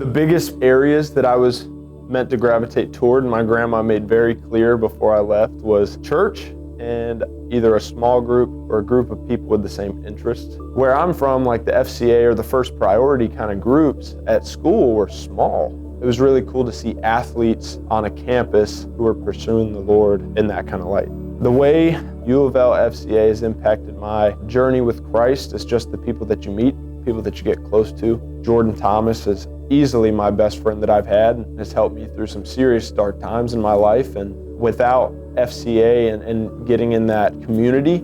The biggest areas that I was meant to gravitate toward, and my grandma made very clear before I left, was church and either a small group or a group of people with the same interests. Where I'm from, like the FCA or the first priority kind of groups at school were small. It was really cool to see athletes on a campus who were pursuing the Lord in that kind of light. The way UofL FCA has impacted my journey with Christ is just the people that you meet, people that you get close to. Jordan Thomas is easily my best friend that I've had and has helped me through some serious dark times in my life. And without FCA and getting in that community,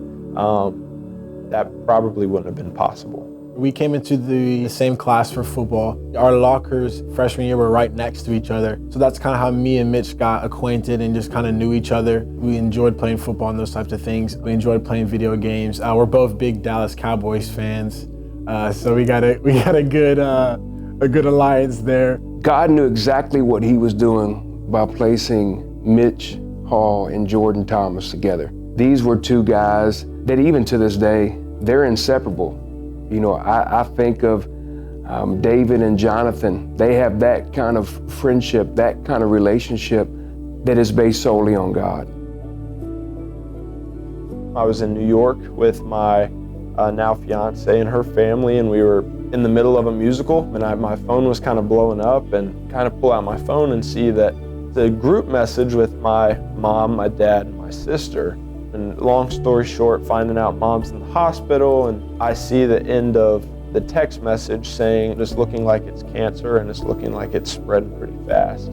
that probably wouldn't have been possible. We came into the same class for football. Our lockers freshman year were right next to each other. So that's kind of how me and Mitch got acquainted and just kind of knew each other. We enjoyed playing football and those types of things. We enjoyed playing video games. We're both big Dallas Cowboys fans. So we got a good alliance there. God knew exactly what he was doing by placing Mitch Hall and Jordan Thomas together. These were two guys that even to this day, they're inseparable. You know, I think of David and Jonathan. They have that kind of friendship, that kind of relationship that is based solely on God. I was in New York with my now fiance and her family, and we were in the middle of a musical, and my phone was kind of blowing up, and kind of pull out my phone and see that the group message with my mom, my dad, and my sister. And long story short, finding out mom's in the hospital, and I see the end of the text message saying it's looking like it's cancer and it's looking like it's spreading pretty fast.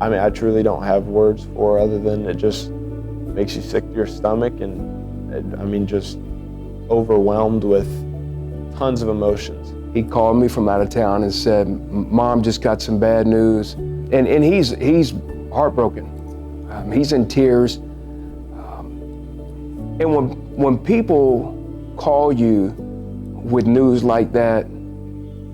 I mean, I truly don't have words for other than it just makes you sick to your stomach, and just overwhelmed with tons of emotions. He called me from out of town and said, Mom just got some bad news. And he's heartbroken. He's in tears. And when people call you with news like that,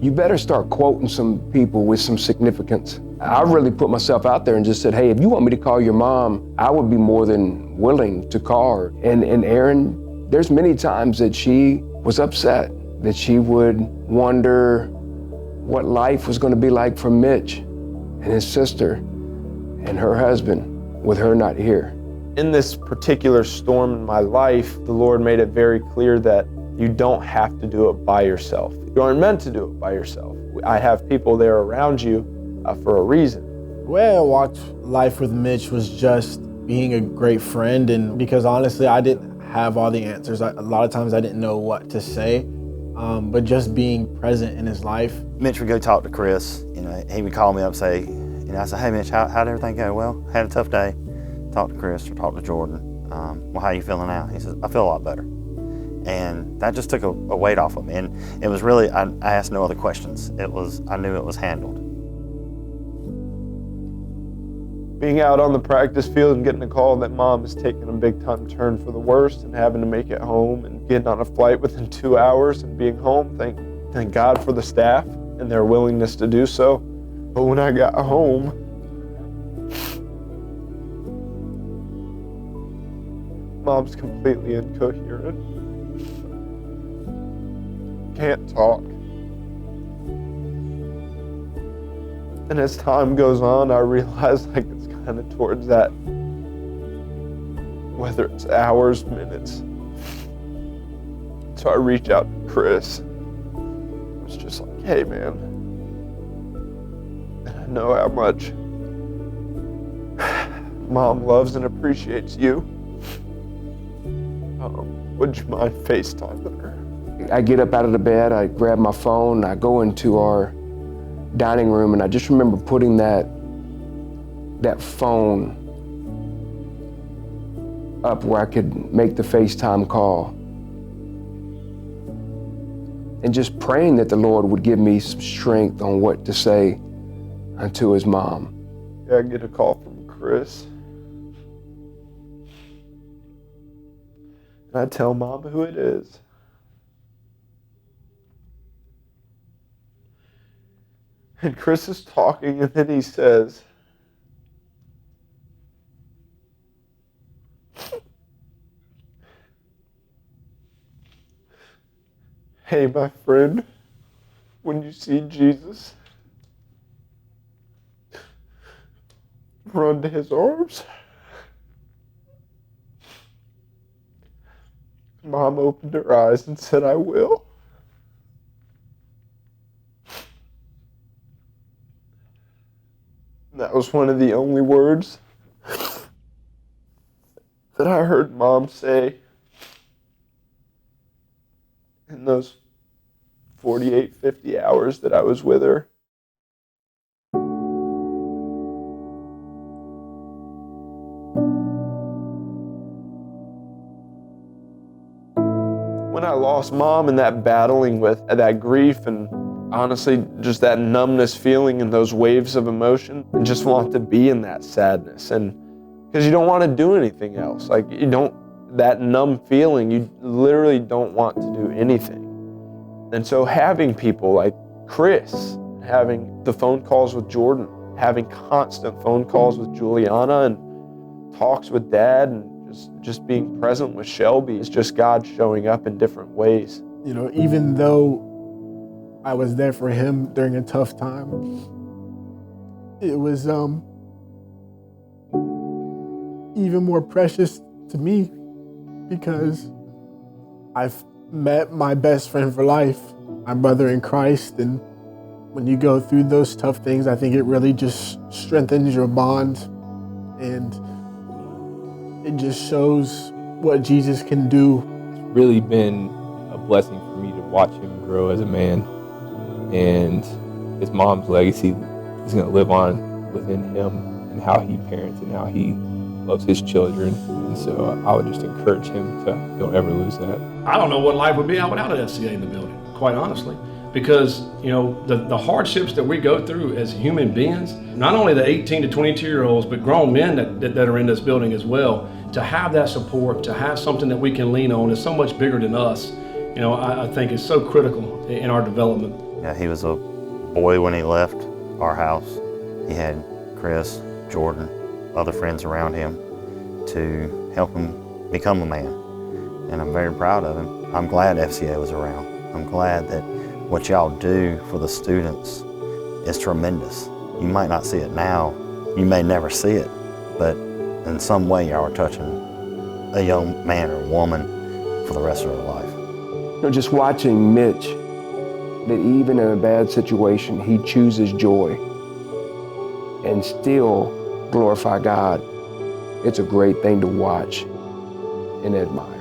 you better start quoting some people with some significance. I really put myself out there and just said, hey, if you want me to call your mom, I would be more than willing to call her. And Erin, there's many times that she was upset, that she would wonder what life was going to be like for Mitch and his sister and her husband with her not here. In this particular storm in my life, the Lord made it very clear that you don't have to do it by yourself. You aren't meant to do it by yourself. I have people there around you for a reason. The way I walked life with Mitch was just being a great friend, and because honestly, I didn't have all the answers. A lot of times I didn't know what to say, but just being present in his life. Mitch would go talk to Chris. He would call me up and say, I said, hey Mitch, how'd everything go? Well, had a tough day. Talk to Chris or talk to Jordan. Well, how you feeling now? He says, I feel a lot better. And that just took a weight off of me. And it was really, I asked no other questions. I knew it was handled. Being out on the practice field and getting a call that mom is taking a big time turn for the worst and having to make it home and getting on a flight within 2 hours and being home, thank God for the staff and their willingness to do so. But when I got home, mom's completely incoherent. Can't talk. And as time goes on, I realize it's kind of towards that, whether it's hours, minutes. So I reach out to Chris. It's just like, hey man, and I know how much mom loves and appreciates you. Would you mind FaceTiming her? I get up out of the bed, I grab my phone, I go into our dining room, and I just remember putting that phone up where I could make the FaceTime call. And just praying that the Lord would give me some strength on what to say unto his mom. Yeah, I get a call from Chris. And I tell mom who it is. And Chris is talking, and then he says, hey, my friend, when you see Jesus, run to his arms. Mom opened her eyes and said, "I will." That was one of the only words that I heard Mom say in those 48, 50 hours that I was with her. When I lost Mom and that battling with that grief and honestly just that numbness feeling and those waves of emotion, and just want to be in that sadness, and because you don't want to do anything else. Like, you don't, that numb feeling, you literally don't want to do anything. And so having people like Chris, having the phone calls with Jordan, having constant phone calls with Juliana and talks with Dad, and just being present with Shelby is just God showing up in different ways. You know, even though I was there for him during a tough time, it was even more precious to me because I've met my best friend for life, my brother in Christ, and when you go through those tough things, I think it really just strengthens your bond, and it just shows what Jesus can do. It's really been a blessing for me to watch him grow as a man, and his mom's legacy is going to live on within him and how he parents and how he loves his children. And so I would just encourage him to don't ever lose that. I don't know what life would be without an FCA in the building, quite honestly, because the hardships that we go through as human beings, not only the 18 to 22-year-olds, but grown men that are in this building as well, to have that support, to have something that we can lean on is so much bigger than us. I think is so critical in our development. Yeah, he was a boy when he left our house. He had Chris, Jordan, other friends around him to help him become a man. And I'm very proud of him. I'm glad FCA was around. I'm glad that what y'all do for the students is tremendous. You might not see it now, you may never see it, but in some way y'all are touching a young man or woman for the rest of their life. Just watching Mitch, that even in a bad situation, he chooses joy and still glorify God. It's a great thing to watch and admire.